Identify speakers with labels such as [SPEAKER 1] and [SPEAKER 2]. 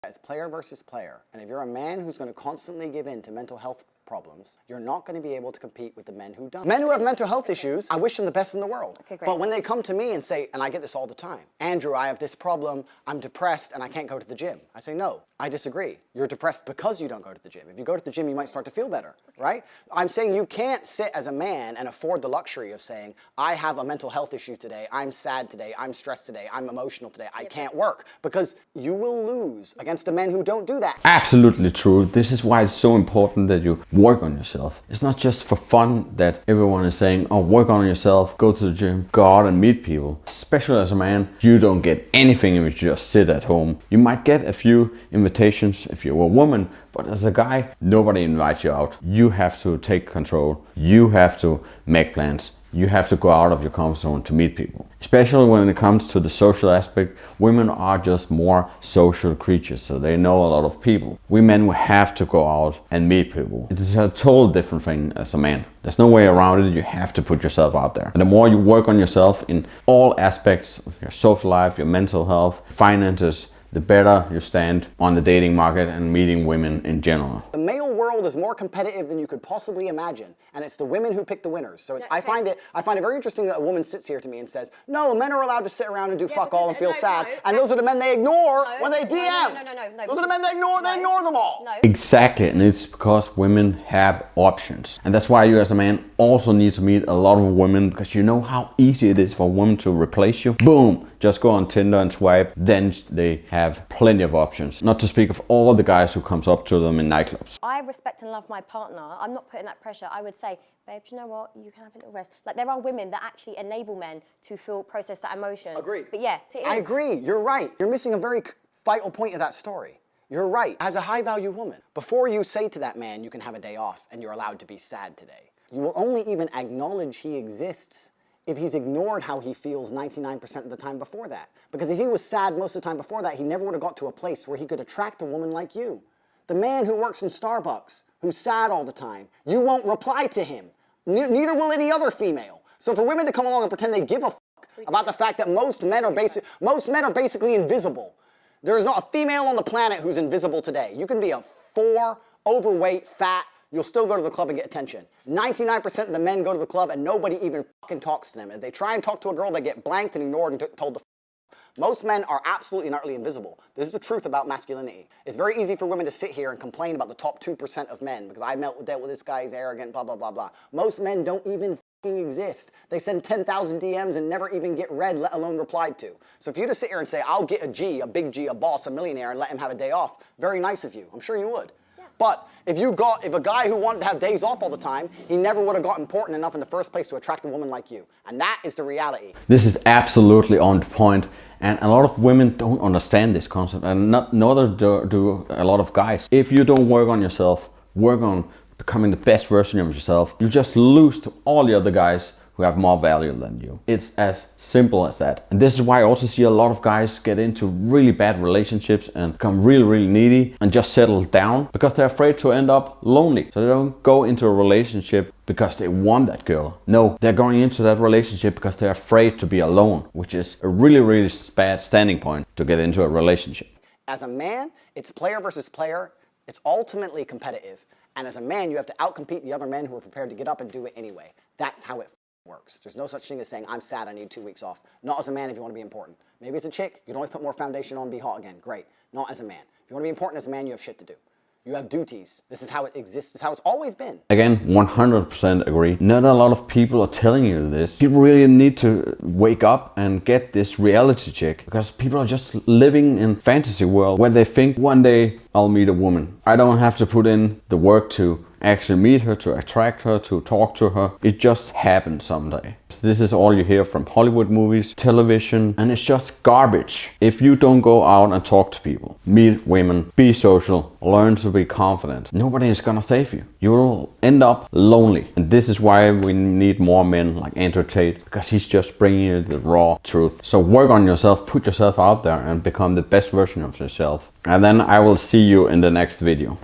[SPEAKER 1] It's player versus player. And if you're a man who's going to constantly give in to mental health problems, you're not going to be able to compete with the men who don't. Men who have mental health issues, I wish them the best in the world.
[SPEAKER 2] Okay, great.
[SPEAKER 1] But when they come to me and say, and I get this all the time, Andrew, I have this problem, I'm depressed and I can't go to the gym. I say, no, I disagree. You're depressed because you don't go to the gym. If you go to the gym, you might start to feel better, right? I'm saying you can't sit as a man and afford the luxury of saying, I have a mental health issue today, I'm sad today, I'm stressed today, I'm emotional today, I can't work, because you will lose against the men who don't do that.
[SPEAKER 3] Absolutely true. This is why it's so important that you work on yourself. It's not just for fun that everyone is saying, oh, work on yourself, go to the gym, go out and meet people. Especially as a man, you don't get anything if you just sit at home. You might get a few invitations if you're a woman, but as a guy, nobody invites you out. You have to take control. You have to make plans. You have to go out of your comfort zone to meet people. Especially when it comes to the social aspect, women are just more social creatures, so they know a lot of people. We men will have to go out and meet people. It is a total different thing as a man. There's no way around it. You have to put yourself out there. And the more you work on yourself in all aspects of your social life, your mental health, finances, the better you stand on the dating market and meeting women in general.
[SPEAKER 1] The male world is more competitive than you could possibly imagine, and it's the women who pick the winners. So I find it very interesting that a woman sits here to me and says, no, men are allowed to sit around and do fuck all and feel sad, and those are the men they ignore when they DM.
[SPEAKER 2] No.
[SPEAKER 1] Those are the men they ignore them all.
[SPEAKER 2] No.
[SPEAKER 3] Exactly, and it's because women have options. And that's why you as a man also need to meet a lot of women, because you know how easy it is for women to replace you. Boom! Just go on Tinder and swipe, then they have plenty of options. Not to speak of all the guys who comes up to them in nightclubs.
[SPEAKER 2] I respect and love my partner. I'm not putting that pressure. I would say, babe, do you know what? You can have a little rest. Like, there are women that actually enable men to process that emotion.
[SPEAKER 1] Agreed.
[SPEAKER 2] But yeah, it is.
[SPEAKER 1] I agree. You're right. You're missing a very vital point of that story. You're right. As a high-value woman, before you say to that man, you can have a day off and you're allowed to be sad today, you will only even acknowledge he exists if he's ignored how he feels 99% of the time before that. Because if he was sad most of the time before that, he never would have got to a place where he could attract a woman like you. The man who works in Starbucks, who's sad all the time, you won't reply to him. Neither will any other female. So for women to come along and pretend they give a fuck about the fact that most men are basically invisible. There is not a female on the planet who's invisible today. You can be a 4, overweight, fat, you'll still go to the club and get attention. 99% of the men go to the club and nobody even fucking talks to them. If they try and talk to a girl, they get blanked and ignored and told to f. Most men are absolutely and utterly invisible. This is the truth about masculinity. It's very easy for women to sit here and complain about the top 2% of men because I dealt with this guy, he's arrogant, blah, blah, blah, blah. Most men don't even fucking exist. They send 10,000 DMs and never even get read, let alone replied to. So if you just sit here and say, I'll get a G, a big G, a boss, a millionaire, and let him have a day off, very nice of you. I'm sure you would. But if a guy who wanted to have days off all the time, he never would have got important enough in the first place to attract a woman like you. And that is the reality.
[SPEAKER 3] This is absolutely on point. And a lot of women don't understand this concept, and neither do a lot of guys. If you don't work on yourself, work on becoming the best version of yourself, you just lose to all the other guys who have more value than you. It's as simple as that. And this is why I also see a lot of guys get into really bad relationships and become really, really needy and just settle down because they're afraid to end up lonely. So they don't go into a relationship because they want that girl. No, they're going into that relationship because they're afraid to be alone, which is a really, really bad standing point to get into a relationship.
[SPEAKER 1] As a man, it's player versus player. It's ultimately competitive. And as a man, you have to outcompete the other men who are prepared to get up and do it anyway. That's how it works. There's no such thing as saying, I'm sad, I need 2 weeks off. Not as a man if you want to be important. Maybe as a chick, you can always put more foundation on and be hot again. Great. Not as a man. If you want to be important as a man, you have shit to do. You have duties. This is how it exists. This is how it's always been.
[SPEAKER 3] Again, 100% agree. Not a lot of people are telling you this. People really need to wake up and get this reality check, because people are just living in fantasy world where they think one day I'll meet a woman. I don't have to put in the work to actually meet her, to attract her, to talk to her. It just happens someday. This is all you hear from Hollywood movies, television, and it's just garbage. If you don't go out and talk to people, meet women, be social, learn to be confident, nobody is gonna save you. You will end up lonely. And this is why we need more men like Andrew Tate, because he's just bringing you the raw truth. So work on yourself, put yourself out there and become the best version of yourself. And then I will see you in the next video.